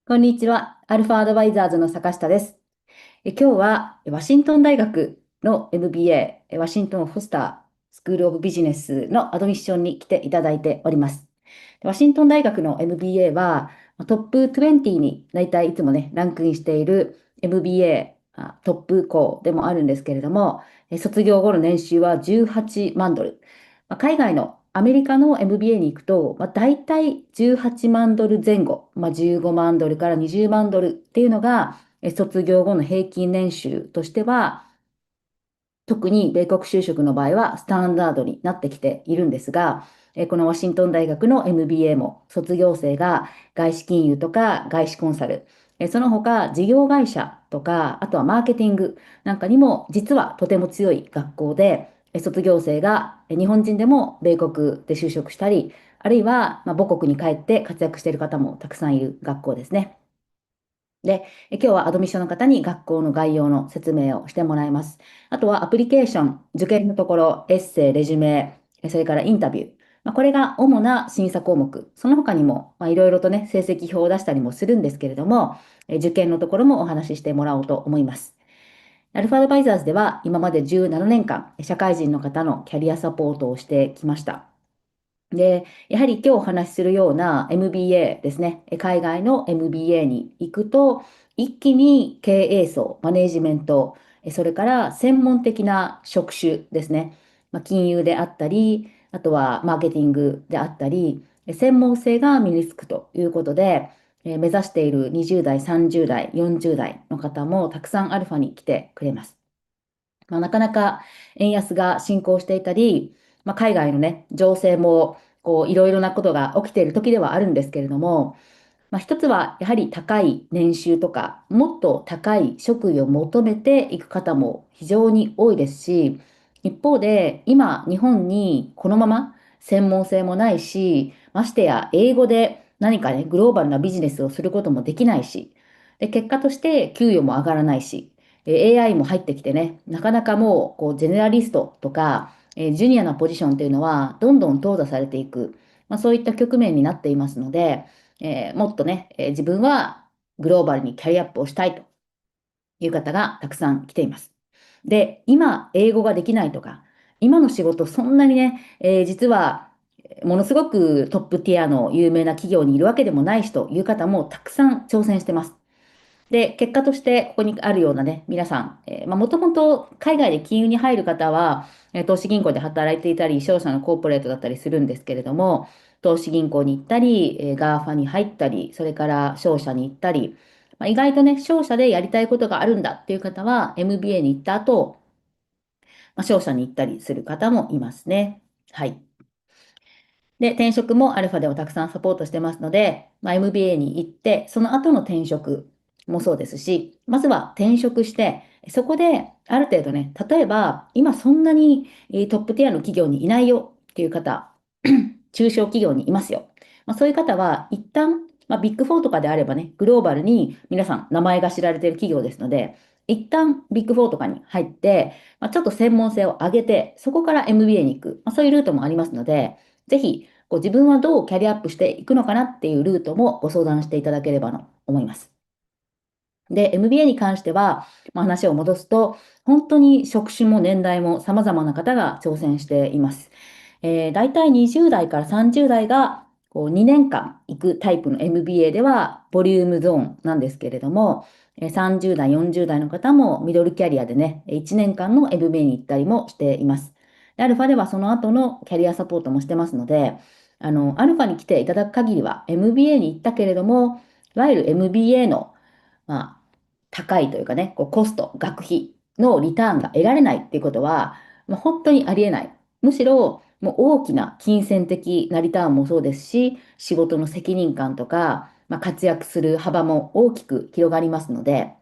こんにちは。アルファアドバイザーズの坂下です。今日はワシントン大学の MBA、ワシントン・フォスタースクールオブビジネスのアドミッションに来ていただいております。ワシントン大学の MBA はトップ20に大体いつもね、ランクインしている MBA トップ校でもあるんですけれども、卒業後の年収は18万ドル。海外のアメリカの MBA に行くと、大体18万ドル前後、15万ドルから20万ドルっていうのが、卒業後の平均年収としては、特に米国就職の場合はスタンダードになってきているんですが、このワシントン大学の MBA も卒業生が外資金融とか外資コンサル、その他事業会社とか、あとはマーケティングなんかにも実はとても強い学校で、卒業生が日本人でも米国で就職したり、あるいは母国に帰って活躍している方もたくさんいる学校ですね。で、今日はアドミッションの方に学校の概要の説明をしてもらいます。あとはアプリケーション、受験のところ、エッセイ、レジュメ、それからインタビュー。これが主な審査項目。その他にもいろいろとね、成績表を出したりもするんですけれども、受験のところもお話ししてもらおうと思います。アルファアドバイザーズでは今まで17年間、社会人の方のキャリアサポートをしてきました。で、やはり今日お話しするような MBA ですね。海外の MBA に行くと、一気に経営層、マネジメント、それから専門的な職種ですね。金融であったり、あとはマーケティングであったり、専門性が身につくということで、目指している20代、30代、40代の方もたくさんアルファに来てくれます。なかなか円安が進行していたり、海外のね、情勢もいろいろなことが起きている時ではあるんですけれども、一つはやはり高い年収とか、もっと高い職位を求めていく方も非常に多いですし、一方で今日本にこのまま専門性もないし、ましてや英語で何かね、グローバルなビジネスをすることもできないし、で、結果として給与も上がらないし、AI も入ってきてね、なかなかもうジェネラリストとか、ジュニアなポジションっていうのはどんどん淘汰されていく、そういった局面になっていますので、もっとね、自分はグローバルにキャリアアップをしたいという方がたくさん来ています。で、今、英語ができないとか、今の仕事そんなにね、実はものすごくトップティアの有名な企業にいるわけでもないしという方もたくさん挑戦してます。で、結果としてここにあるようなね、皆さん、もともと海外で金融に入る方は、投資銀行で働いていたり、商社のコーポレートだったりするんですけれども、投資銀行に行ったり、GAFA に入ったり、それから商社に行ったり、意外とね、商社でやりたいことがあるんだっていう方は、MBA に行った後、商社に行ったりする方もいますね。はい。で、転職もアルファではたくさんサポートしてますので、MBA に行って、その後の転職もそうですし、まずは転職して、そこである程度ね、例えば今そんなにトップティアの企業にいないよっていう方、中小企業にいますよ。そういう方は一旦、ビッグフォーとかであればね、グローバルに皆さん名前が知られている企業ですので、一旦ビッグフォーとかに入って、ちょっと専門性を上げて、そこから MBA に行く、そういうルートもありますので、ぜひ自分はどうキャリアアップしていくのかなっていうルートもご相談していただければと思います。で、MBA に関しては、話を戻すと、本当に職種も年代も様々な方が挑戦しています。大体20代から30代が2年間行くタイプの MBA では、ボリュームゾーンなんですけれども、30代、40代の方もミドルキャリアでね、1年間の MBA に行ったりもしています。でアルファではその後のキャリアサポートもしてますので、アルファに来ていただく限りは MBA に行ったけれども、いわゆる MBA の高いというかね、コスト、学費のリターンが得られないっていうことは、本当にありえない。むしろ、もう大きな金銭的なリターンもそうですし、仕事の責任感とか、活躍する幅も大きく広がりますので、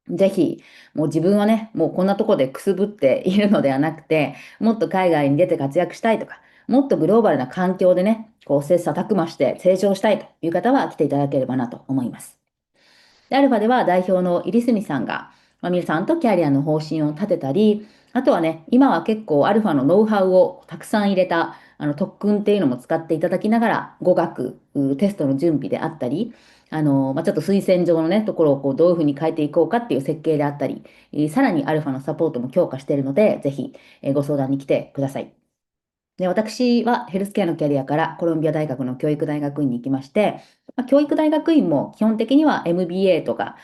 ぜひ、もう自分はね、もうこんなとこでくすぶっているのではなくて、もっと海外に出て活躍したいとか、もっとグローバルな環境でね、切磋琢磨して成長したいという方は来ていただければなと思います。で、アルファでは代表の入住さんが、皆さんとキャリアの方針を立てたり、あとはね、今は結構アルファのノウハウをたくさん入れた特訓っていうのも使っていただきながら、語学、テストの準備であったり、ちょっと推薦状のね、ところをどういうふうに変えていこうかっていう設計であったり、さらにアルファのサポートも強化しているので、ぜひ、ご相談に来てください。で、私はヘルスケアのキャリアからコロンビア大学の教育大学院に行きまして、教育大学院も基本的には MBA とか、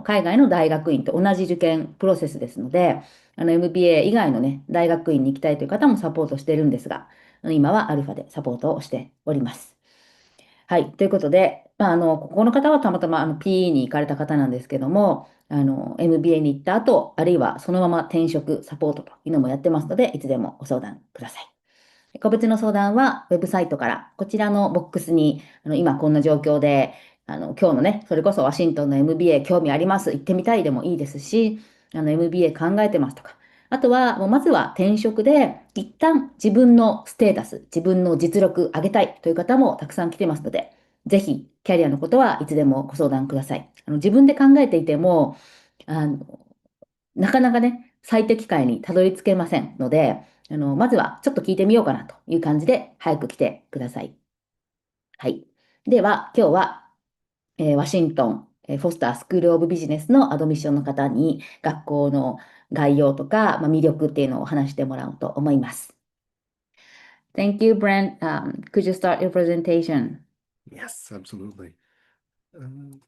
海外の大学院と同じ受験プロセスですので、MBA 以外のね、大学院に行きたいという方もサポートしているんですが、今はアルファでサポートをしております。はい。ということで、ここの方はたまたまPE に行かれた方なんですけども、MBA に行った後、あるいはそのまま転職サポートというのもやってますので、いつでもご相談ください。個別の相談はウェブサイトから、こちらのボックスに、今こんな状況で、今日のね、それこそワシントンの MBA 興味あります、行ってみたいでもいいですし、MBA 考えてますとか、あとは、もうまずは転職で、一旦自分のステータス、自分の実力上げたいという方もたくさん来てますので、ぜひ、キャリアのことはいつでもご相談ください。自分で考えていても、あの、なかなかね、最適解にたどり着けませんので、まずはちょっと聞いてみようかなという感じで、早く来てください。はい。では、今日は、ワシントン、フォスタースクールオブビジネスのアドミッションの方に、学校の概要とか、魅力っていうのを話してもらおうと思います。Thank you, Brent. Could you start your presentation? Yes, absolutely. Um,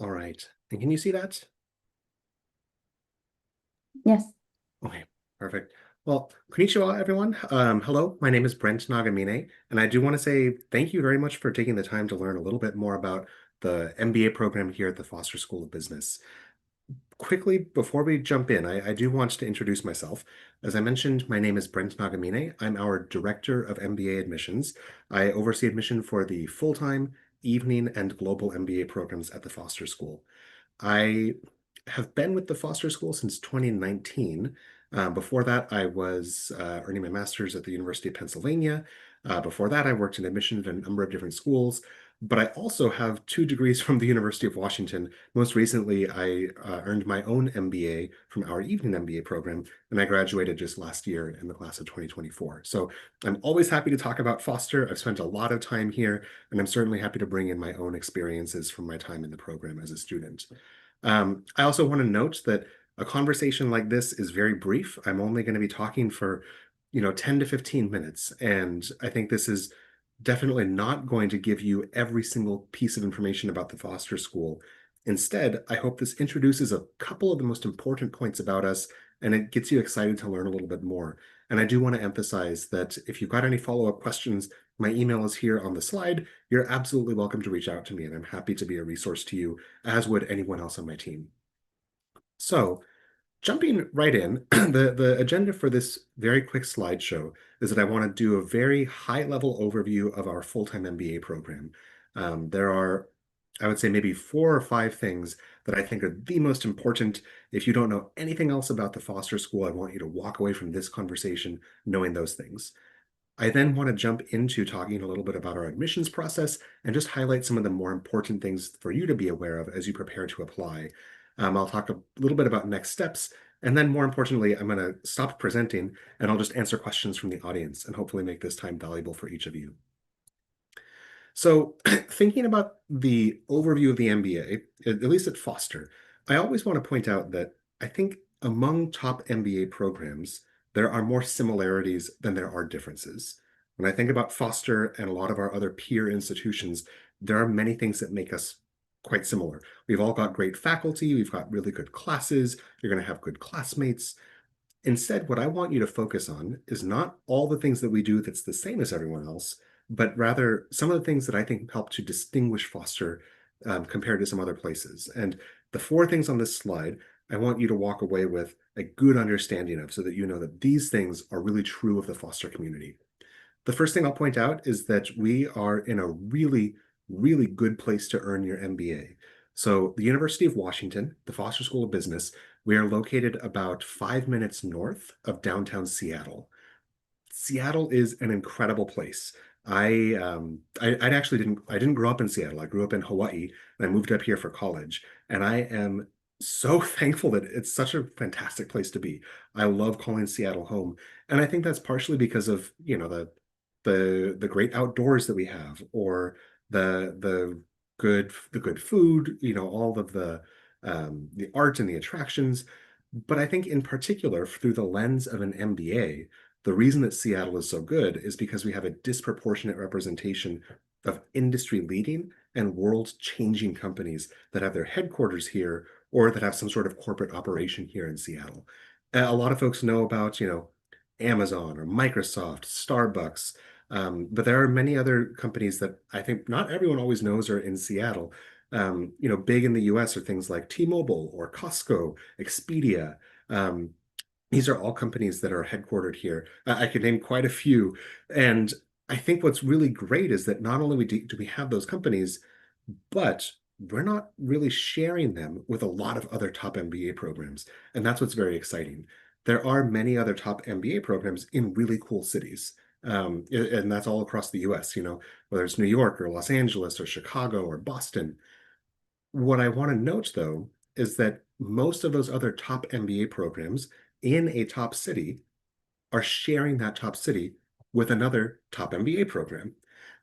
all right. And can you see that? Yes. Okay, perfect. Well, konnichiwa, everyone. Hello, my name is Brent Nagamine, and I do want to say thank you very much for taking the time to learn a little bit more about the MBA program here at the Foster School of Business. Quickly, before we jump in, I do want to introduce myself. As I mentioned, my name is Brent Nagamine. I'm our Director of MBA Admissions. I oversee admission for the full-time, evening, and global MBA programs at the Foster School. I have been with the Foster School since 2019. Before that, I was earning my master's at the University of Pennsylvania. Before that, I worked in admissions at a number of different schools. But I also have 2 degrees from the University of Washington. Most recently, I earned my own MBA from our evening MBA program, and I graduated just last year in the class of 2024. So I'm always happy to talk about Foster. I've spent a lot of time here, and I'm certainly happy to bring in my own experiences from my time in the program as a student. I also want to note that a conversation like this is very brief. I'm only going to be talking for, 10 to 15 minutes. And I think this is definitely not going to give you every single piece of information about the Foster School. Instead, I hope this introduces a couple of the most important points about us, and it gets you excited to learn a little bit more. And I do want to emphasize that if you've got any follow-up questions, my email is here on the slide. You're absolutely welcome to reach out to me, and I'm happy to be a resource to you, as would anyone else on my team. So, jumping right in, the agenda for this very quick slideshow is that I want to do a very high-level overview of our full-time MBA program. There are, I would say, maybe 4 or 5 things that I think are the most important. If you don't know anything else about the Foster School, I want you to walk away from this conversation knowing those things. I then want to jump into talking a little bit about our admissions process and just highlight some of the more important things for you to be aware of as you prepare to apply. I'll talk a little bit about next steps, and then more importantly, I'm going to stop presenting and I'll just answer questions from the audience and hopefully make this time valuable for each of you. So thinking about the overview of the MBA, at least at Foster, I always want to point out that I think among top MBA programs, there are more similarities than there are differences. When I think about Foster and a lot of our other peer institutions, there are many things that make us quite similar. We've all got great faculty, we've got really good classes, you're going to have good classmates. Instead, what I want you to focus on is not all the things that we do that's the same as everyone else, but rather some of the things that I think help to distinguish Foster compared to some other places. And the 4 things on this slide, I want you to walk away with a good understanding of so that you know that these things are really true of the Foster community. The first thing I'll point out is that we are in a really, really good place to earn your MBA. So the University of Washington, the Foster School of Business, we are located about 5 minutes north of downtown Seattle. Seattle is an incredible place. I actually didn't grow up in Seattle. I grew up in Hawaii and I moved up here for college. And I am so thankful that it's such a fantastic place to be. I love calling Seattle home, and I think that's partially because of, the great outdoors that we have, or the good food, all of the art and the attractions. But I think in particular, through the lens of an MBA, the reason that Seattle is so good is because we have a disproportionate representation of industry leading and world changing companies that have their headquarters here or that have some sort of corporate operation here in Seattle. A lot of folks know about, Amazon or Microsoft, Starbucks, but there are many other companies that I think not everyone always knows are in Seattle. Big in the US are things like T-Mobile or Costco, Expedia. Um, these are all companies that are headquartered here. I could name quite a few. And I think what's really great is that not only do we have those companies, but we're not really sharing them with a lot of other top MBA programs. And that's what's very exciting. There are many other top MBA programs in really cool cities. And that's all across the US, whether it's New York or Los Angeles or Chicago or Boston. What I want to note, though, is that most of those other top MBA programs in a top city are sharing that top city with another top MBA program.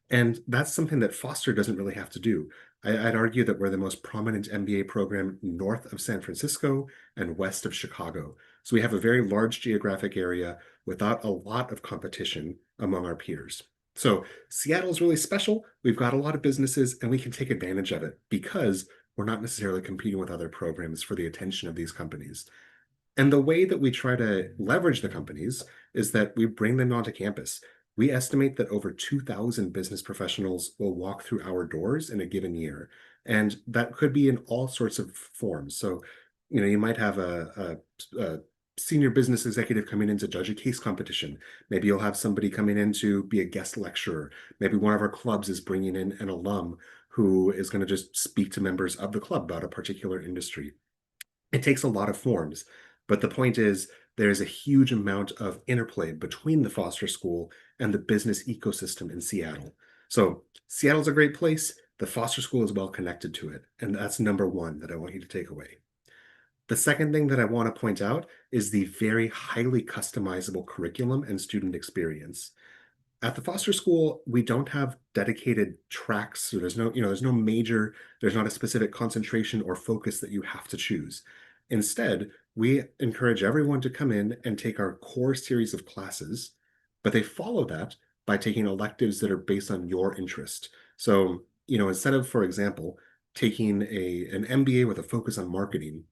And that's something that Foster doesn't really have to do. I'd argue that we're the most prominent MBA program north of San Francisco and west of Chicago. So we have a very large geographic area without a lot of competition among our peers. So Seattle's really special. We've got a lot of businesses and we can take advantage of it because we're not necessarily competing with other programs for the attention of these companies. And the way that we try to leverage the companies is that we bring them onto campus. We estimate that over 2,000 business professionals will walk through our doors in a given year. And that could be in all sorts of forms. So, you might have a senior business executive coming in to judge a case competition. Maybe you'll have somebody coming in to be a guest lecturer. Maybe one of our clubs is bringing in an alum who is going to just speak to members of the club about a particular industry. It takes a lot of forms, but the point is there's a huge amount of interplay between the Foster School and the business ecosystem in Seattle. So Seattle's a great place. The Foster School is well connected to it. And that's number one that I want you to take away. The second thing that I want to point out is the very highly customizable curriculum and student experience. At the Foster School, we don't have dedicated tracks. So there's there's not a specific concentration or focus that you have to choose. Instead, we encourage everyone to come in and take our core series of classes, but they follow that by taking electives that are based on your interest. So, instead of, for example, taking an MBA with a focus on marketing,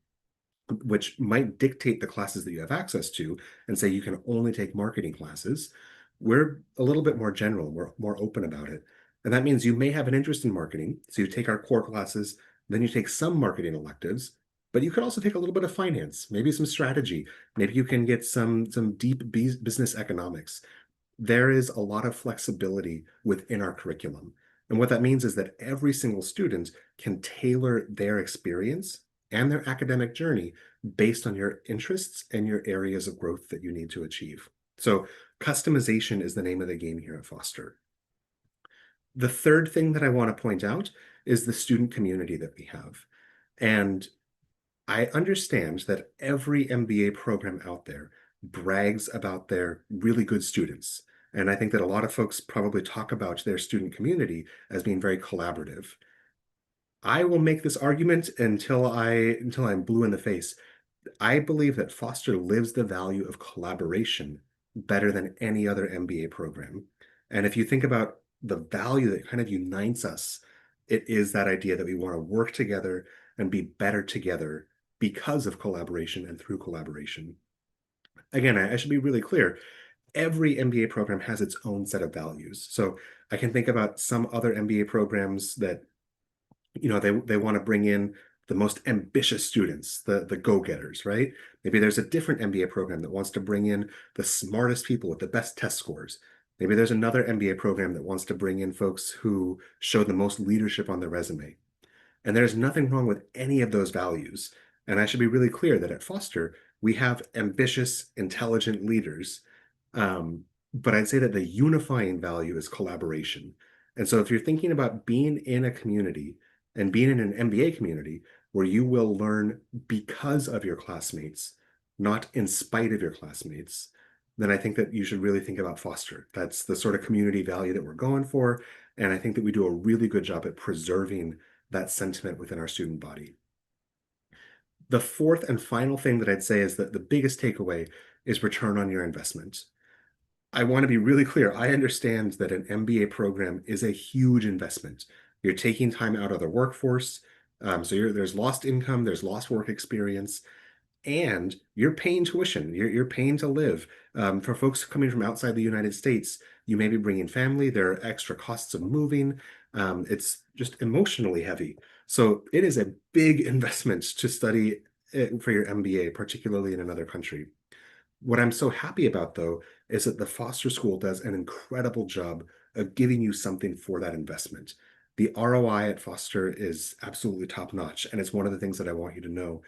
which might dictate the classes that you have access to and say you can only take marketing classes, we're a little bit more general, we're more open about it. And that means you may have an interest in marketing. So you take our core classes, then you take some marketing electives, but you could also take a little bit of finance, maybe some strategy. Maybe you can get some deep business economics. There is a lot of flexibility within our curriculum. And what that means is that every single student can tailor their experience and their academic journey based on your interests and your areas of growth that you need to achieve. So customization is the name of the game here at Foster. The third thing that I want to point out is the student community that we have. And I understand that every MBA program out there brags about their really good students. And I think that a lot of folks probably talk about their student community as being very collaborative. I will make this argument until I'm blue in the face. I believe that Foster lives the value of collaboration better than any other MBA program. And if you think about the value that kind of unites us, it is that idea that we want to work together and be better together because of collaboration and through collaboration. Again, I should be really clear. Every MBA program has its own set of values. So I can think about some other MBA programs that they want to bring in the most ambitious students, the go-getters, right? Maybe there's a different MBA program that wants to bring in the smartest people with the best test scores. Maybe there's another MBA program that wants to bring in folks who show the most leadership on their resume. And there's nothing wrong with any of those values. And I should be really clear that at Foster, we have ambitious, intelligent leaders. But I'd say that the unifying value is collaboration. And so if you're thinking about being in a community and being in an MBA community, where you will learn because of your classmates, not in spite of your classmates, then I think that you should really think about Foster. That's the sort of community value that we're going for. And I think that we do a really good job at preserving that sentiment within our student body. The fourth and final thing that I'd say is that the biggest takeaway is return on your investment. I want to be really clear. I understand that an MBA program is a huge investment. You're taking time out of the workforce. So there's lost income, there's lost work experience, and you're paying tuition. You're paying to live. For folks coming from outside the United States, you may be bringing family. There are extra costs of moving. It's just emotionally heavy. So it is a big investment to study for your MBA, particularly in another country. What I'm so happy about, though, is that the Foster School does an incredible job of giving you something for that investment. The ROI at Foster is absolutely top-notch, and it's one of the things that I want you to know.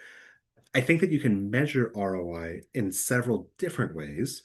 I think that you can measure ROI in several different ways.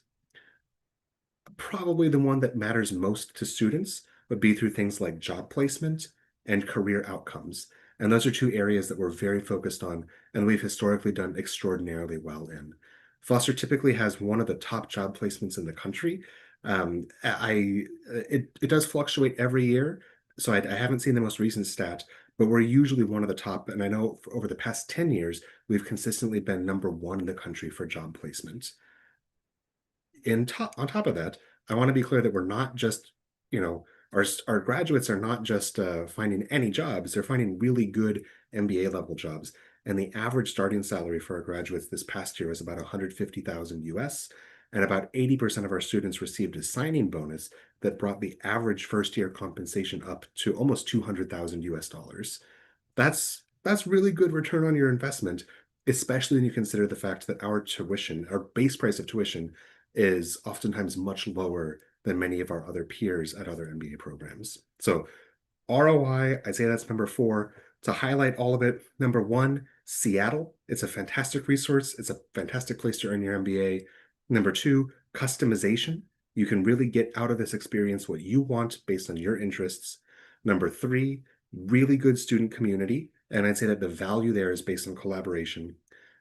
Probably the one that matters most to students would be through things like job placement and career outcomes. And those are two areas that we're very focused on, and we've historically done extraordinarily well in. Foster typically has one of the top job placements in the country. It does fluctuate every year, so I haven't seen the most recent stat, but we're usually one of the top. And I know over the past 10 years, we've consistently been #1 in the country for job placement. On top of that, I want to be clear that we're not just, our graduates are not just finding any jobs, they're finding really good MBA level jobs. And the average starting salary for our graduates this past year was about 150,000 US, and about 80% of our students received a signing bonus that brought the average first year compensation up to almost 200,000 US dollars. That's really good return on your investment, especially when you consider the fact that our tuition, our base price of tuition, is oftentimes much lower than many of our other peers at other MBA programs. So ROI, I'd say that's #4. To highlight all of it, #1, Seattle. It's a fantastic resource. It's a fantastic place to earn your MBA. #2, customization. You can really get out of this experience what you want based on your interests. #3, really good student community. And I'd say that the value there is based on collaboration.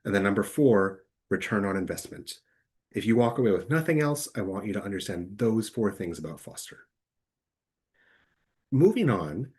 And then #4, return on investment. If you walk away with nothing else, I want you to understand those 4 things about Foster. Moving on,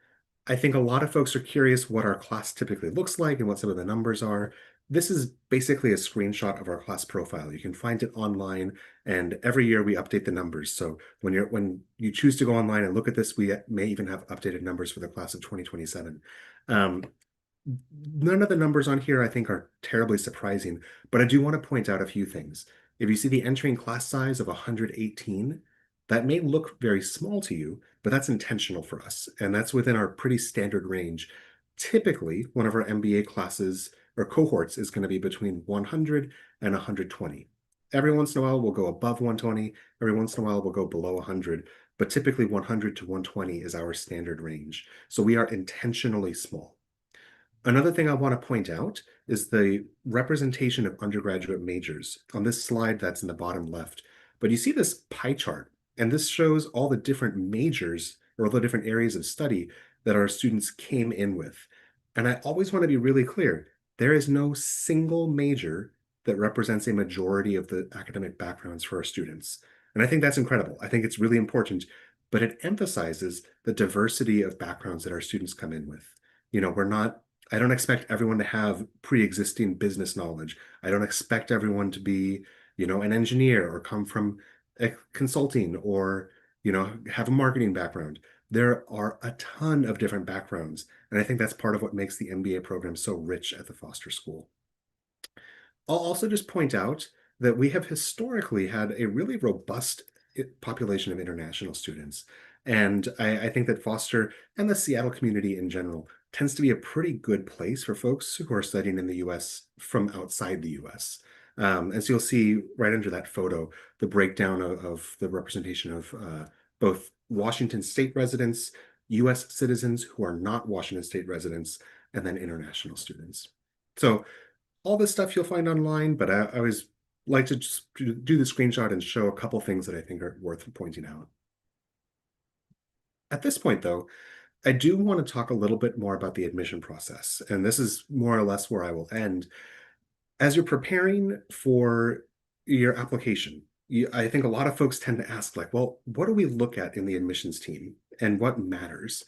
I think a lot of folks are curious what our class typically looks like and what some of the numbers are. This is basically a screenshot of our class profile. You can find it online, and every year we update the numbers. So when you choose to go online and look at this, we may even have updated numbers for the class of 2027. None of the numbers on here I think are terribly surprising, but I do want to point out a few things. If you see the entering class size of 118, that may look very small to you, but that's intentional for us, and that's within our pretty standard range. Typically, one of our MBA classes or cohorts is going to be between 100 and 120. Every once in a while, we'll go above 120. Every once in a while, we'll go below 100, but typically 100 to 120 is our standard range. So we are intentionally small. Another thing I want to point out is the representation of undergraduate majors. On this slide, that's in the bottom left. But you see this pie chart, and this shows all the different majors or all the different areas of study that our students came in with. And I always want to be really clear, there is no single major that represents a majority of the academic backgrounds for our students. And I think that's incredible. I think it's really important, but it emphasizes the diversity of backgrounds that our students come in with. I don't expect everyone to have pre-existing business knowledge. I don't expect everyone to be, an engineer or come from consulting or, have a marketing background. There are a ton of different backgrounds, and I think that's part of what makes the MBA program so rich at the Foster School. I'll also just point out that we have historically had a really robust population of international students. And I think that Foster and the Seattle community in general tends to be a pretty good place for folks who are studying in the US from outside the US. And so you'll see right under that photo, the breakdown of the representation of both Washington state residents, US citizens who are not Washington state residents, and then international students. So all this stuff you'll find online, but I always like to just do the screenshot and show a couple things that I think are worth pointing out. At this point, though, I do want to talk a little bit more about the admission process, and this is more or less where I will end. As you're preparing for your application, I think a lot of folks tend to ask, like, well, what do we look at in the admissions team and what matters?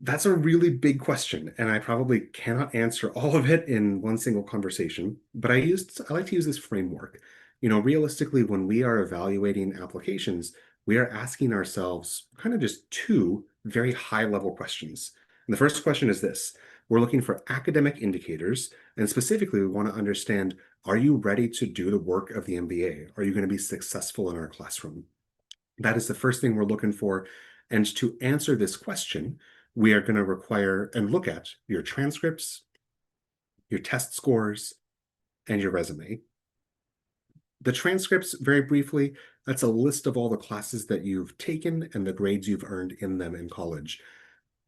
That's a really big question, and I probably cannot answer all of it in one single conversation, but I like to use this framework. Realistically, when we are evaluating applications, we are asking ourselves kind of just two very high-level questions. And the first question is this: we're looking for academic indicators, and specifically, we want to understand, are you ready to do the work of the MBA? Are you going to be successful in our classroom? That is the first thing we're looking for. And to answer this question, we are going to require and look at your transcripts, your test scores, and your resume. The transcripts, very briefly, that's a list of all the classes that you've taken and the grades you've earned in them in college.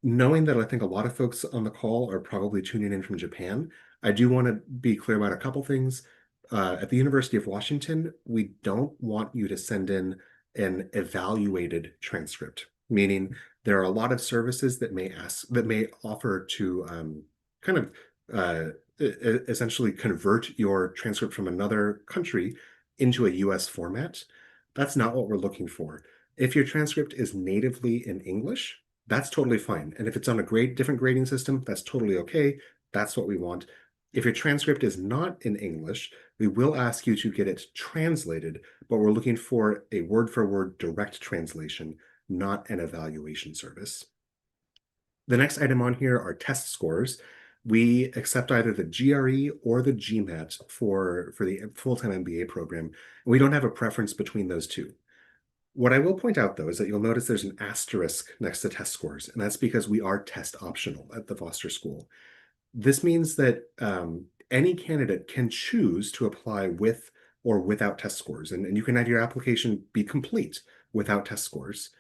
Knowing that I think a lot of folks on the call are probably tuning in from Japan, I do want to be clear about a couple things. At the University of Washington, we don't want you to send in an evaluated transcript, meaning there are a lot of services that may offer to kind of essentially convert your transcript from another country into a US format. That's not what we're looking for. If your transcript is natively in English, that's totally fine. And if it's on a different grading system, that's totally okay. That's what we want. If your transcript is not in English, we will ask you to get it translated, but we're looking for a word-for-word direct translation, not an evaluation service. The next item on here are test scores. We accept either the GRE or the GMAT for the full-time MBA program. We don't have a preference between those two. What I will point out, though, is that you'll notice there's an asterisk next to test scores, and that's because we are test optional at the Foster School. This means that any candidate can choose to apply with or without test scores, and you can have your application be complete without test scores.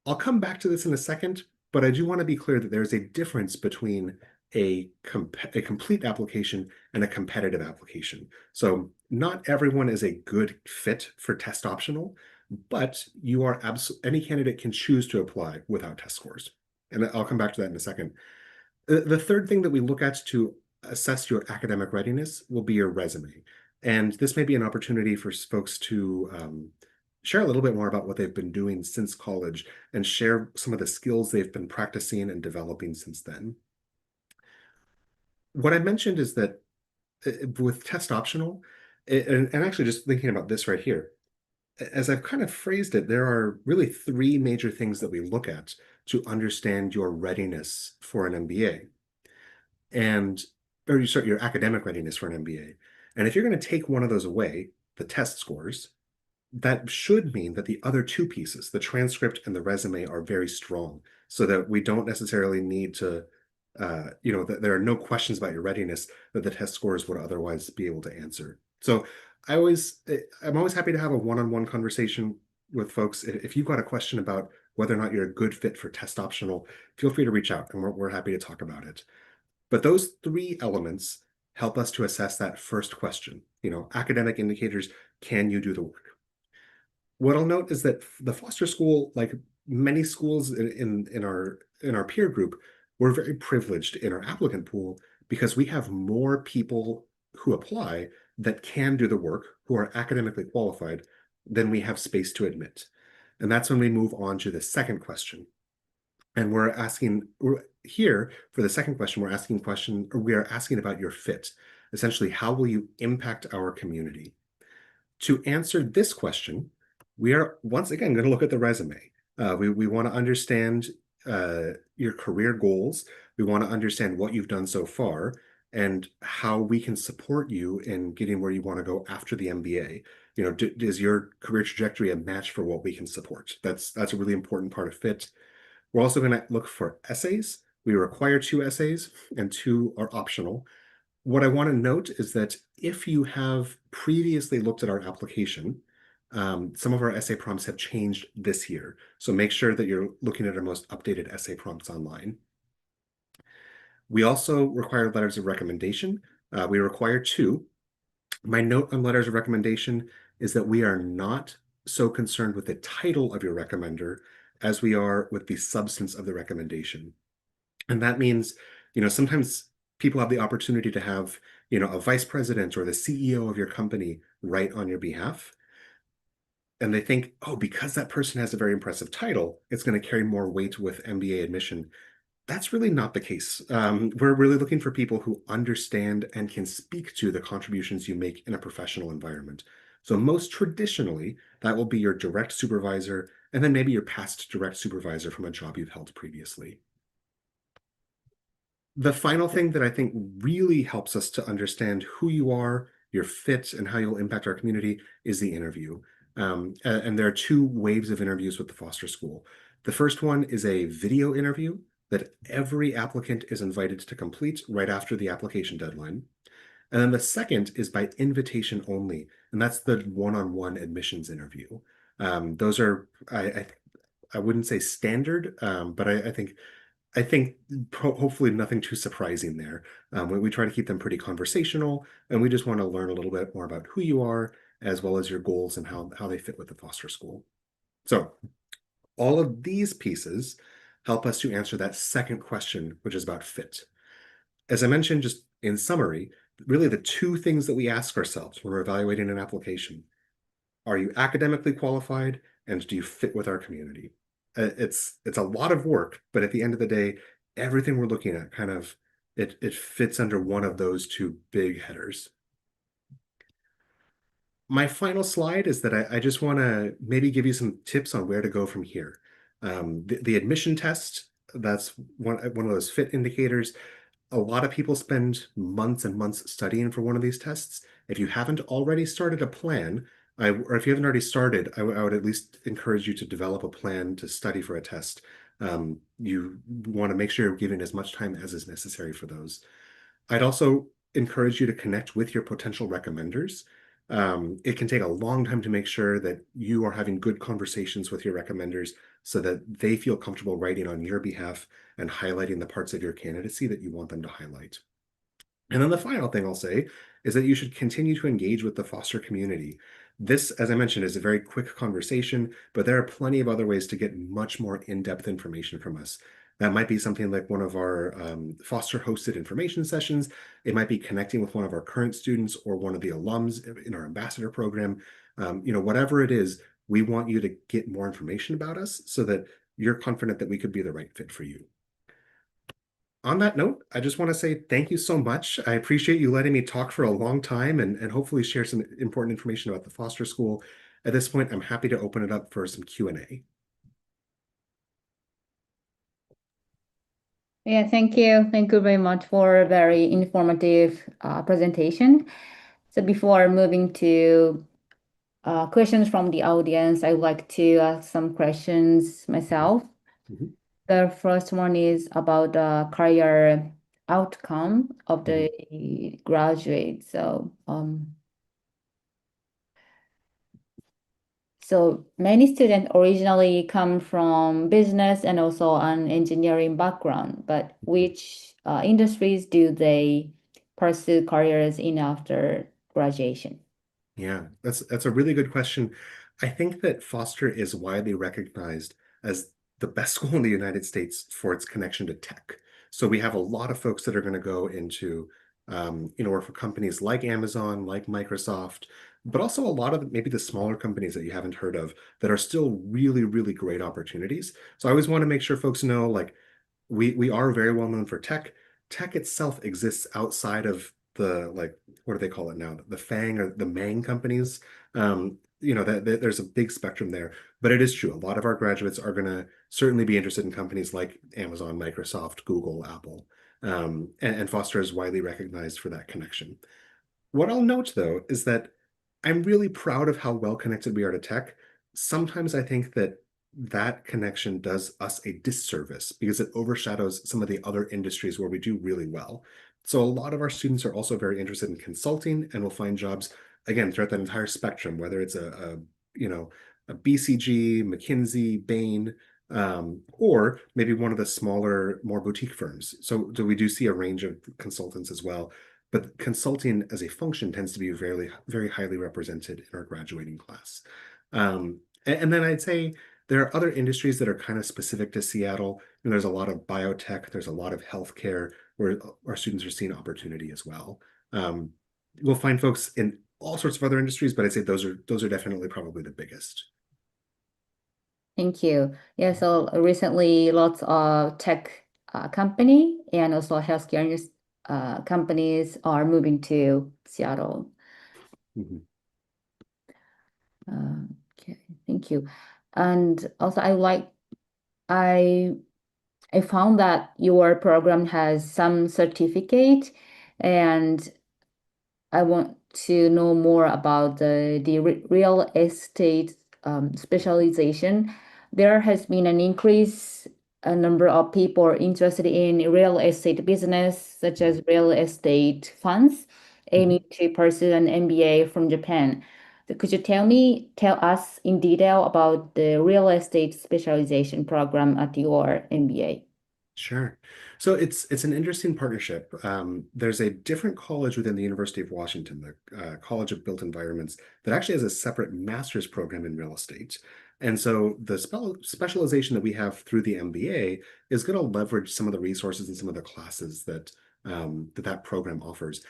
I'll come back to this in a second, but I do want to be clear that there's a difference between a complete application and a competitive application. So not everyone is a good fit for test optional, but any candidate can choose to apply without test scores. And I'll come back to that in a second. The third thing that we look at to assess your academic readiness will be your resume. And this may be an opportunity for folks to share a little bit more about what they've been doing since college and share some of the skills they've been practicing and developing since then. What I mentioned is that with test optional, and actually just thinking about this right here, as I've kind of phrased it, there are really three major things that we look at to understand your readiness for an MBA, or your academic readiness for an MBA. And if you're going to take one of those away, the test scores, that should mean that the other two pieces, the transcript and the resume, are very strong, so that we don't necessarily need to, that there are no questions about your readiness that the test scores would otherwise be able to answer. So I'm always happy to have a one-on-one conversation with folks. If you've got a question about whether or not you're a good fit for test optional, feel free to reach out, and we're happy to talk about it. But those three elements help us to assess that first question. Academic indicators: can you do the work? What I'll note is that the Foster School, like many schools in our peer group, we're very privileged in our applicant pool because we have more people who apply that can do the work, who are academically qualified, than we have space to admit. And that's when we move on to the second question. And here for the second question, we are asking about your fit. Essentially, how will you impact our community? To answer this question, we are once again going to look at the resume. We want to understand your career goals. We want to understand what you've done so far and how we can support you in getting where you want to go after the MBA. Is your career trajectory a match for what we can support? That's a really important part of fit. We're also going to look for essays. We require 2 essays, and 2 are optional. What I want to note is that if you have previously looked at our application, some of our essay prompts have changed this year. So make sure that you're looking at our most updated essay prompts online. We also require letters of recommendation. We require 2. My note on letters of recommendation is that we are not so concerned with the title of your recommender as we are with the substance of the recommendation. And that means, sometimes people have the opportunity to have, a vice president or the CEO of your company write on your behalf. And they think, oh, because that person has a very impressive title, it's going to carry more weight with MBA admission. That's really not the case. We're really looking for people who understand and can speak to the contributions you make in a professional environment. So most traditionally, that will be your direct supervisor, and then maybe your past direct supervisor from a job you've held previously. The final thing that I think really helps us to understand who you are, your fit, and how you'll impact our community is the interview. And there are two waves of interviews with the Foster School. The first one is a video interview that every applicant is invited to complete right after the application deadline. And then the second is by invitation only, and that's the one-on-one admissions interview. Those are, I wouldn't say standard, but I think hopefully nothing too surprising there. We try to keep them pretty conversational, and we just want to learn a little bit more about who you are, as well as your goals and how they fit with the Foster School. So all of these pieces help us to answer that second question, which is about fit. As I mentioned, just in summary, really the two things that we ask ourselves when we're evaluating an application: are you academically qualified, and do you fit with our community? It's a lot of work, but at the end of the day, everything we're looking at it fits under one of those two big headers. My final slide is that I just want to maybe give you some tips on where to go from here. The admission test, that's one of those fit indicators. A lot of people spend months and months studying for one of these tests. If you haven't already started a plan, or if you haven't already started, I would at least encourage you to develop a plan to study for a test. You want to make sure you're giving as much time as is necessary for those. I'd also encourage you to connect with your potential recommenders. It can take a long time to make sure that you are having good conversations with your recommenders so that they feel comfortable writing on your behalf and highlighting the parts of your candidacy that you want them to highlight. And then the final thing I'll say is that you should continue to engage with the Foster community. This, as I mentioned, is a very quick conversation, but there are plenty of other ways to get much more in-depth information from us. That might be something like one of our Foster-hosted information sessions. It might be connecting with one of our current students or one of the alums in our ambassador program. Whatever it is, we want you to get more information about us so that you're confident that we could be the right fit for you. On that note, I just want to say thank you so much. I appreciate you letting me talk for a long time and hopefully share some important information about the Foster School. At this point, I'm happy to open it up for some Q&A. Yeah, thank you. Thank you very much for a very informative presentation. So before moving to questions from the audience, I would like to ask some questions myself. Mhm. The first one is about the career outcome of the graduate. So many students originally come from business and also an engineering background, but which industries do they pursue careers in after graduation? Yeah, that's a really good question. I think that Foster is widely recognized as the best school in the United States for its connection to tech. So we have a lot of folks that are going to go into, work for companies like Amazon, like Microsoft, but also a lot of maybe the smaller companies that you haven't heard of that are still really, really great opportunities. So I always want to make sure folks know, like, we are very well known for tech. Tech itself exists outside of the, like, what do they call it now? The FANG or the MANG companies. That there's a big spectrum there, but it is true. A lot of our graduates are going to certainly be interested in companies like Amazon, Microsoft, Google, Apple, and Foster is widely recognized for that connection. What I'll note, though, is that I'm really proud of how well connected we are to tech. Sometimes I think that connection does us a disservice because it overshadows some of the other industries where we do really well. So a lot of our students are also very interested in consulting and will find jobs, again, throughout that entire spectrum, whether it's a BCG, McKinsey, Bain, or maybe one of the smaller, more boutique firms. So we do see a range of consultants as well. But consulting as a function tends to be very, very highly represented in our graduating class. And then I'd say There are other industries that are kind of specific to Seattle. There's a lot of biotech, there's a lot of healthcare where our students are seeing opportunity as well. We'll find folks in all sorts of other industries, but I'd say those are definitely probably the biggest. Thank you. Yeah, so recently lots of tech company and also healthcare companies are moving to Seattle. Mhm. Okay, thank you. And also I found that your program has some certificate, and I want to know more about the real estate specialization. There has been an increase a number of people interested in real estate business, such as real estate funds, aiming to pursue an MBA from Japan. So could you tell us in detail about the real estate specialization program at your MBA? Sure. So it's an interesting partnership. There's a different college within the University of Washington, the College of Built Environments, that actually has a separate master's program in real estate. And so the specialization that we have through the MBA is going to leverage some of the resources and some of the classes that that program offers.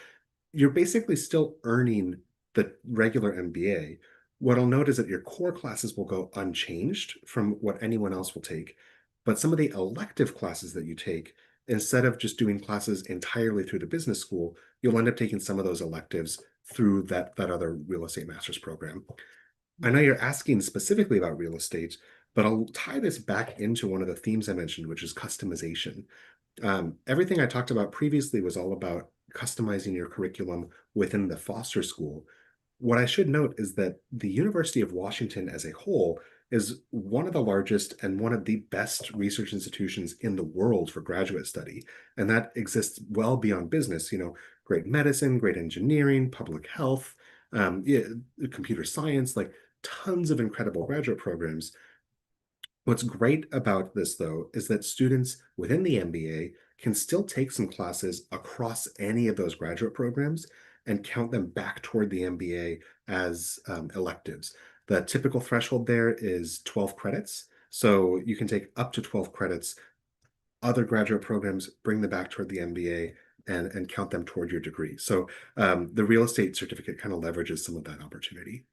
You're basically still earning the regular MBA. What I'll note is that your core classes will go unchanged from what anyone else will take. But some of the elective classes that you take, instead of just doing classes entirely through the business school, you'll end up taking some of those electives through that other real estate master's program. I know you're asking specifically about real estate, but I'll tie this back into one of the themes I mentioned, which is customization. Everything I talked about previously was all about customizing your curriculum within the Foster School. What I should note is that the University of Washington as a whole is one of the largest and one of the best research institutions in the world for graduate study. And that exists well beyond business, great medicine, great engineering, public health, yeah, computer science, like tons of incredible graduate programs. What's great about this, though, is that students within the MBA can still take some classes across any of those graduate programs and count them back toward the MBA as electives. The typical threshold there is 12 credits. So you can take up to 12 credits. Other graduate programs bring them back toward the MBA and count them toward your degree. So the real estate certificate kind of leverages some of that opportunity.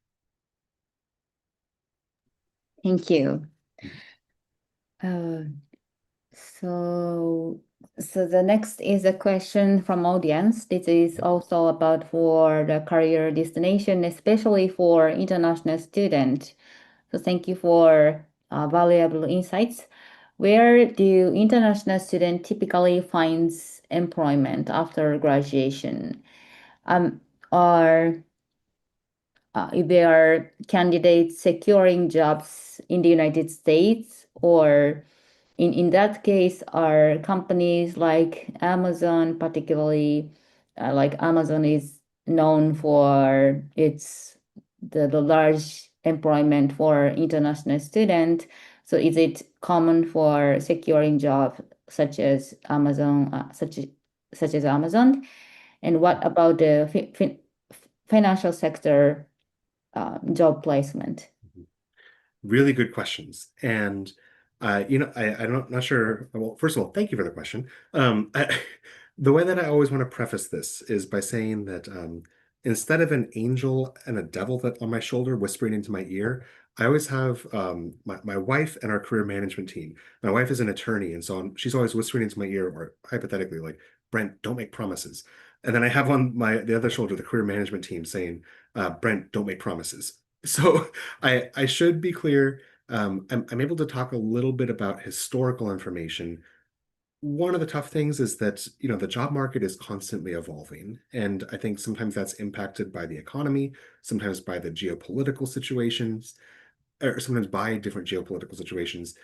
Thank you. So the next is a question from audience. This is also about for the career destination, especially for international student. So thank you for valuable insights. Where do international students typically finds employment after graduation? Are if they are candidates securing jobs in the United States, or in that case, are companies like Amazon, particularly like Amazon is known for the large employment for international students. So is it common for securing jobs such as Amazon, such as Amazon? And what about the financial sector job placement? Really good questions. And I'm not sure. Well, first of all, thank you for the question. The way that I always want to preface this is by saying that instead of an angel and a devil that on my shoulder whispering into my ear, I always have my wife and our career management team. My wife is an attorney, and so she's always whispering into my ear, or hypothetically, like, Brent, don't make promises. And then I have on the other shoulder the career management team saying, Brent, don't make promises. So I should be clear. I'm able to talk a little bit about historical information. One of the tough things is that, the job market is constantly evolving. And I think sometimes that's impacted by the economy, sometimes by the geopolitical situations, or sometimes by different geopolitical situations.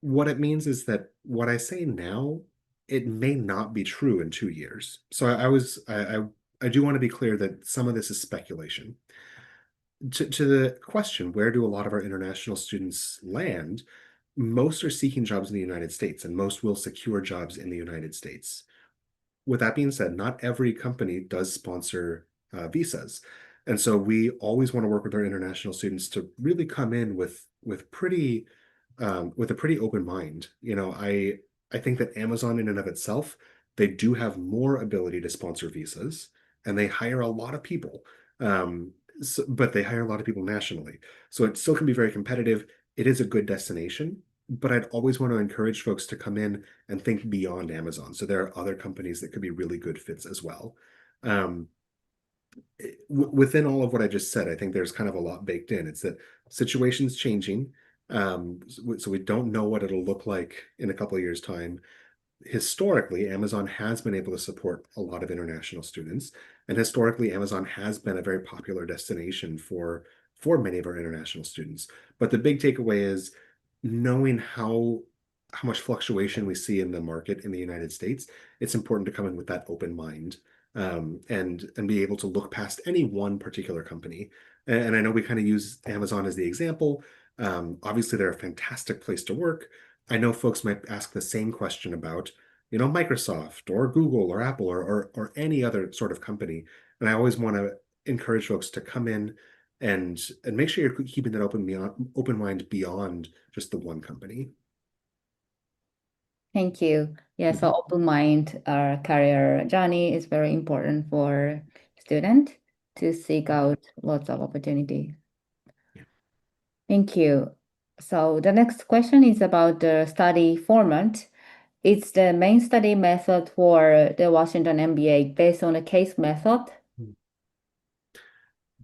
What it means is that what I say now, it may not be true in 2 years. So I do want to be clear that some of this is speculation. To the question, where do a lot of our international students land? Most are seeking jobs in the United States, and most will secure jobs in the United States. With that being said, not every company does sponsor visas. And so we always want to work with our international students to really come in with pretty with a pretty open mind. I think that Amazon in and of itself, they do have more ability to sponsor visas, and they hire a lot of people. But they hire a lot of people nationally. So it still can be very competitive. It is a good destination, but I'd always want to encourage folks to come in and think beyond Amazon. So there are other companies that could be really good fits as well. Um, Within all of what I just said, I think there's kind of a lot baked in. It's that situation's changing. So we don't know what it'll look like in a couple of years' time. Historically, Amazon has been able to support a lot of international students, and historically, Amazon has been a very popular destination for many of our international students. But the big takeaway is knowing how much fluctuation we see in the market in the United States. It's important to come in with that open mind, and be able to look past any one particular company. And I know we kind of use Amazon as the example. Obviously, they're a fantastic place to work. I know folks might ask the same question about, Microsoft or Google or Apple or any other sort of company. And I always want to encourage folks to come in and make sure you're keeping that open mind beyond just the one company. Thank you. Yeah, so open mind career journey is very important for student to seek out lots of opportunity. Yeah. Thank you. So the next question is about the study format. It's the main study method for the Washington MBA based on a case method.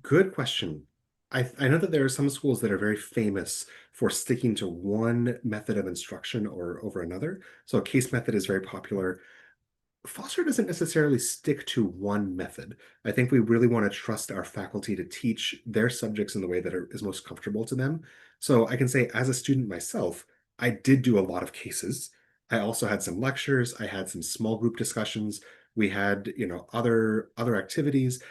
Good question. I know that there are some schools that are very famous for sticking to one method of instruction or over another. So a case method is very popular. Foster doesn't necessarily stick to one method. I think we really want to trust our faculty to teach their subjects in the way that is most comfortable to them. So I can say, as a student myself, I did do a lot of cases. I also had some lectures. I had some small group discussions. We had, other activities.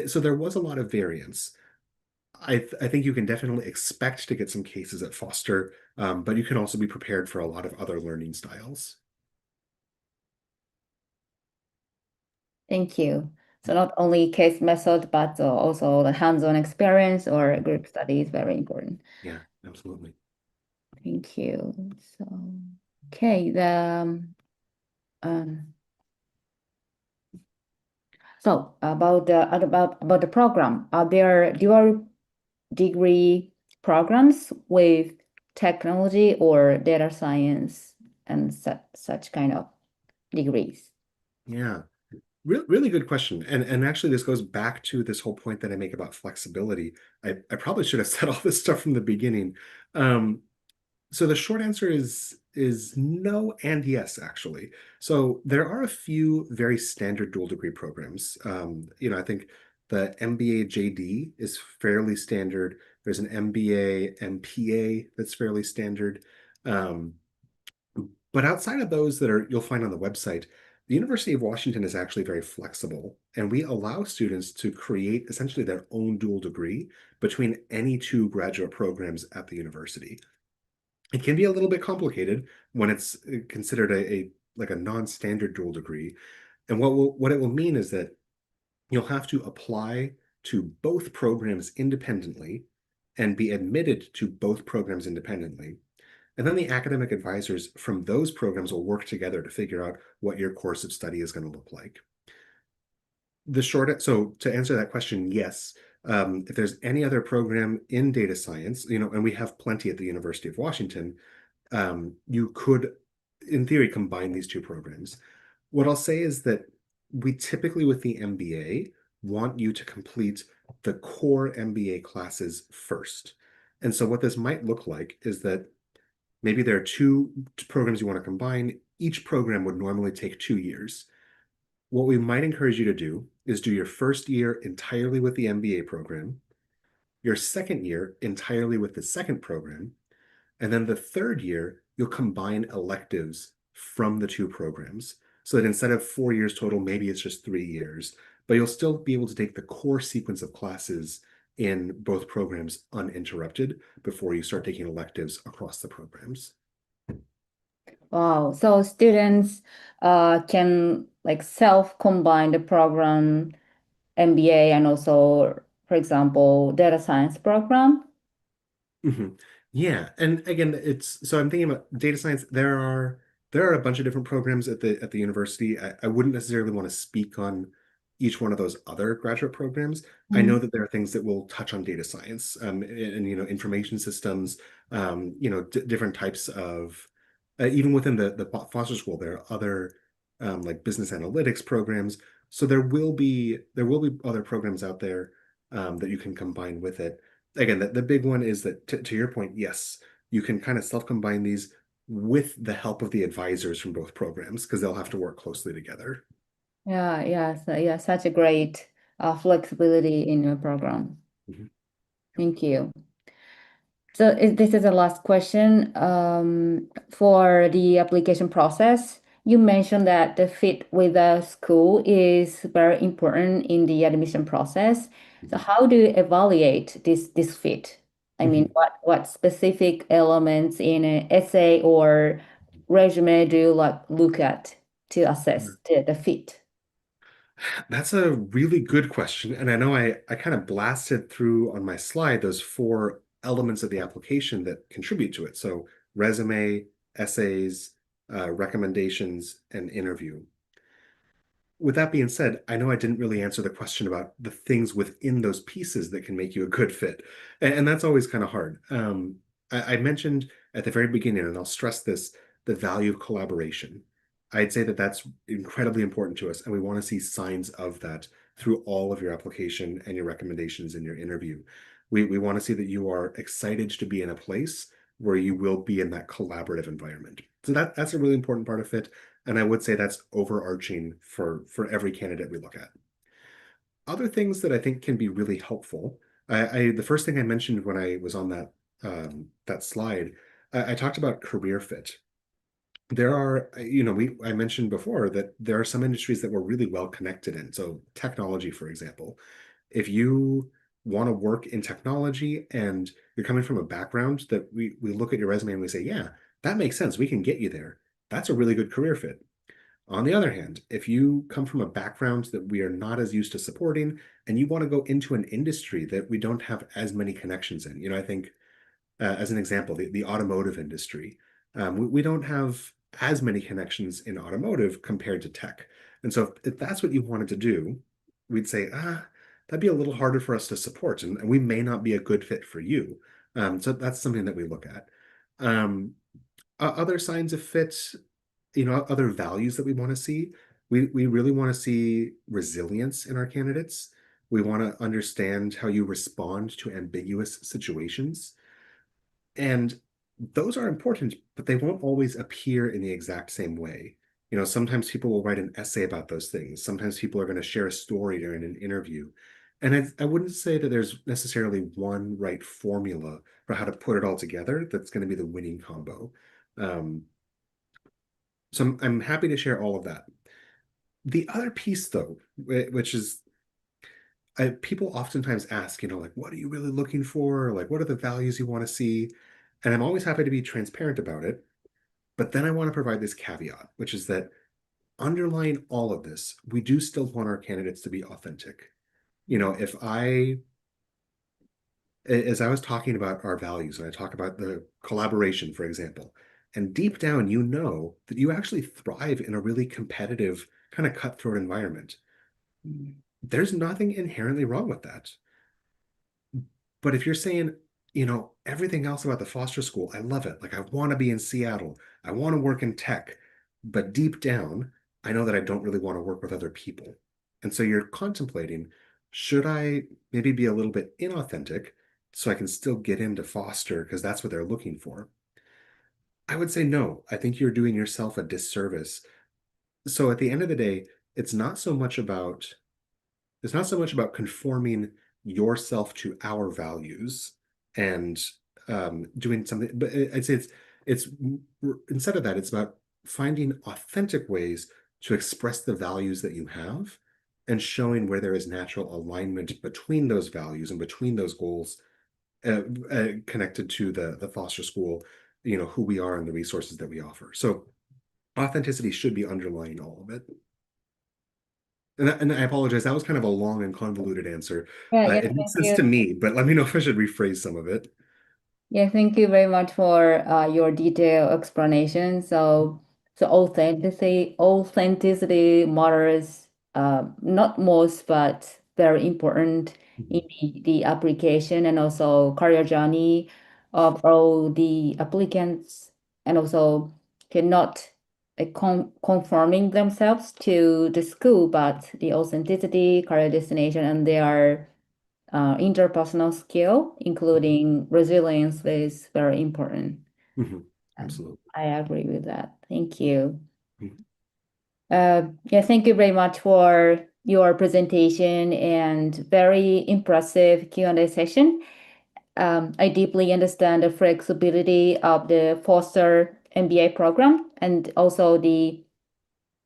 So there was a lot of variance. I think you can definitely expect to get some cases at Foster, but you can also be prepared for a lot of other learning styles. Thank you. So not only case method, but also the hands-on experience or group study is very important. Yeah, absolutely. Thank you. So, okay, so about the program, are there dual degree programs with technology or data science and such kind of degrees? Yeah, really good question. And actually, this goes back to this whole point that I make about flexibility. I probably should have said all this stuff from the beginning. So the short answer is no and yes, actually. So there are a few very standard dual degree programs. I think the MBA JD is fairly standard. There's an MBA MPA that's fairly standard. But outside of those that you'll find on the website, the University of Washington is actually very flexible, and we allow students to create essentially their own dual degree between any two graduate programs at the university. It can be a little bit complicated when it's considered like a non-standard dual degree. And what it will mean is that you'll have to apply to both programs independently and be admitted to both programs independently. And then the academic advisors from those programs will work together to figure out what your course of study is going to look like. So to answer that question, yes. If there's any other program in data science, and we have plenty at the University of Washington, you could, in theory, combine these two programs. What I'll say is that we typically, with the MBA, want you to complete the core MBA classes first. And so what this might look like is that maybe there are two programs you want to combine. Each program would normally take 2 years. What we might encourage you to do is do your first year entirely with the MBA program, your second year entirely with the second program, and then the third year, you'll combine electives from the two programs. So that instead of 4 years total, maybe it's just 3 years, but you'll still be able to take the core sequence of classes in both programs uninterrupted before you start taking electives across the programs. Wow. So students can like self-combine the program MBA and also, for example, data science program. Mm-hmm. Yeah, and again, so I'm thinking about data science. There are a bunch of different programs at the university. I wouldn't necessarily want to speak on each one of those other graduate programs. I know Mhm. that there are things that will touch on data science, and information systems, d different types of even within the foster school, there are other like business analytics programs. So there will be other programs out there that you can combine with it. Again, the big one is that to your point, yes, you can kind of self-combine these with the help of the advisors from both programs because they'll have to work closely together. Yeah, yeah, yeah, such a great flexibility in your program. Mhm. Thank you. So this is the last question. For the application process, you mentioned that the fit with the school is very important in the admission process. So Mhm. how do you evaluate this fit? I mean, Mhm. what specific elements in an essay or resume do you like look at to assess the fit? That's a really good question. And I know I kind of blasted through on my slide those four elements of the application that contribute to it. So resume, essays, recommendations, and interview. With that being said, I know I didn't really answer the question about the things within those pieces that can make you a good fit. And that's always kind of hard. I mentioned at the very beginning, and I'll stress this, the value of collaboration. I'd say that that's incredibly important to us, and we want to see signs of that through all of your application and your recommendations in your interview. We want to see that you are excited to be in a place where you will be in that collaborative environment. So that's a really important part of fit. And I would say that's overarching for every candidate we look at. Other things that I think can be really helpful. The first thing I mentioned when I was on that slide, I talked about career fit. There are, I mentioned before that there are some industries that we're really well connected in. So technology, for example, if you want to work in technology and you're coming from a background that we look at your resume and we say, yeah, that makes sense. We can get you there. That's a really good career fit. On the other hand, if you come from a background that we are not as used to supporting and you want to go into an industry that we don't have as many connections in, I think as an example, the automotive industry, we don't have as many connections in automotive compared to tech. And so if that's what you wanted to do, we'd say, that'd be a little harder for us to support, and we may not be a good fit for you. So that's something that we look at. Um, Other signs of fit, other values that we want to see. We really want to see resilience in our candidates. We want to understand how you respond to ambiguous situations. And those are important, but they won't always appear in the exact same way. Sometimes people will write an essay about those things. Sometimes people are going to share a story during an interview. And I wouldn't say that there's necessarily one right formula for how to put it all together that's going to be the winning combo. Um, so I'm happy to share all of that. The other piece, though, which is people oftentimes ask, like, what are you really looking for? Like, what are the values you want to see? And I'm always happy to be transparent about it. But then I want to provide this caveat, which is that underlying all of this, we do still want our candidates to be authentic. If as I was talking about our values, and I talk about the collaboration, for example, and deep down, that you actually thrive in a really competitive, kind of cutthroat environment. There's nothing inherently wrong with that. But if you're saying, everything else about the Foster School, I love it. Like, I want to be in Seattle. I want to work in tech. But deep down, I know that I don't really want to work with other people. And so you're contemplating, should I maybe be a little bit inauthentic so I can still get into Foster because that's what they're looking for? I would say no. I think you're doing yourself a disservice. So at the end of the day, it's not so much about it's not so much about conforming yourself to our values and doing something, but I'd say it's instead of that, it's about finding authentic ways to express the values that you have and showing where there is natural alignment between those values and between those goals connected to the foster school, who we are and the resources that we offer. So authenticity should be underlying all of it. And I apologize. That was kind of a long and convoluted answer. Yeah, yeah, It makes thank sense you. to me, but let me know if I should rephrase some of it. Yeah, thank you very much for your detailed explanation. So authenticity matters, not most, but very important in Mhm. the application and also career journey of all the applicants, and also cannot conforming themselves to the school, but the authenticity, career destination, and their interpersonal skill, including resilience, is very important. Mhm. Absolutely. I agree with that. Thank you. Mhm. Yeah, thank you very much for your presentation and very impressive Q&A session. I deeply understand the flexibility of the Foster MBA program and also the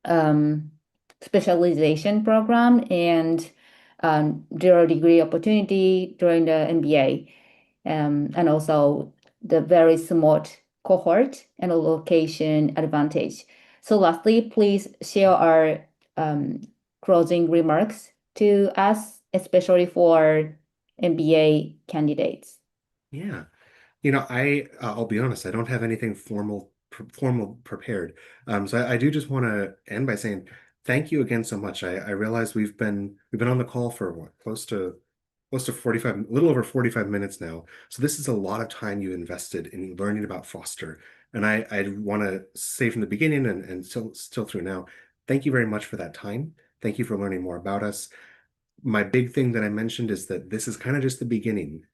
um, specialization program and zero degree opportunity during the MBA, and also the very smart cohort and location advantage. So lastly, please share our um, closing remarks to us, especially for MBA candidates. Yeah. I'll be honest, I don't have anything formal prepared. So I do just want to end by saying thank you again so much. I realize we've been on the call for what, close to 45, a little over 45 minutes now. So this is a lot of time you invested in learning about Foster. And I want to say from the beginning and still through now, thank you very much for that time. Thank you for learning more about us. My big thing that I mentioned is that this is kind of just the beginning.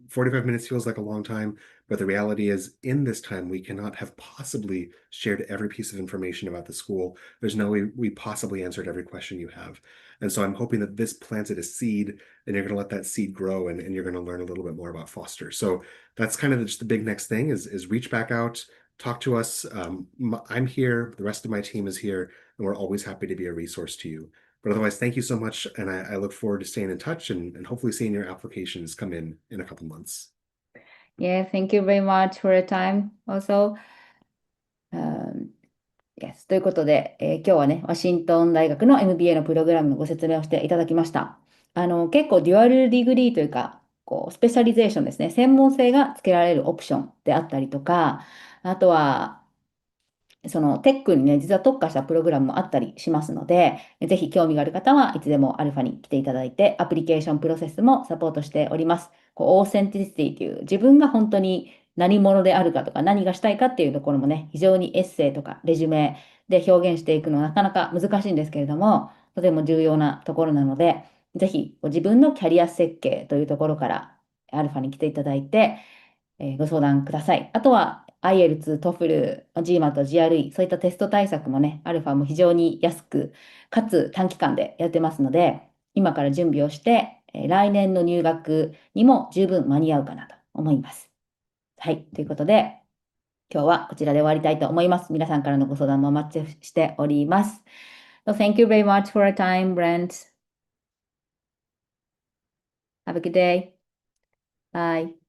45 minutes feels like a long time, but the reality is, in this time, we cannot have possibly shared every piece of information about the school. There's no way we possibly answered every question you have. And so I'm hoping that this planted a seed and you're going to let that seed grow and you're going to learn a little bit more about Foster. So that's kind of just the big next thing is reach back out, talk to us. I'm here, the rest of my team is here, and we're always happy to be a resource to you. But otherwise, thank you so much, and I look forward to staying in touch and hopefully seeing your applications come in a couple months. Yeah, thank you very much for your time also. Yes. ということで、今日はね、ワシントン大学の MBA のプログラムのご説明をしていただきました。結構デュアルディグリーというか、スペシャリゼーションですね、専門性がつけられるオプションであったりとか、あとは、そのテックにね、実は特化したプログラムもあったりしますので、ぜひ興味がある方はいつでもアルファに来ていただいて、アプリケーションプロセスもサポートしております。オーセンティシティという自分が本当に何者であるかとか何がしたいかっていうところもね、非常にエッセイとかレジュメで表現していくのはなかなか難しいんですけれども、とても重要なところなので、ぜひ自分のキャリア設計というところからアルファに来ていただいて、ご相談ください。あとは、IELTS、TOEFL、GMAT、GRE、そういったテスト対策もね、アルファも非常に安く、かつ短期間でやってますので、今から準備をして、来年の入学にも十分間に合うかなと思います。はい。ということで、今日はこちらで終わりたいと思います。皆さんからのご相談もお待ちしております。So thank you very much for your time, Brent. Have a good day. Bye.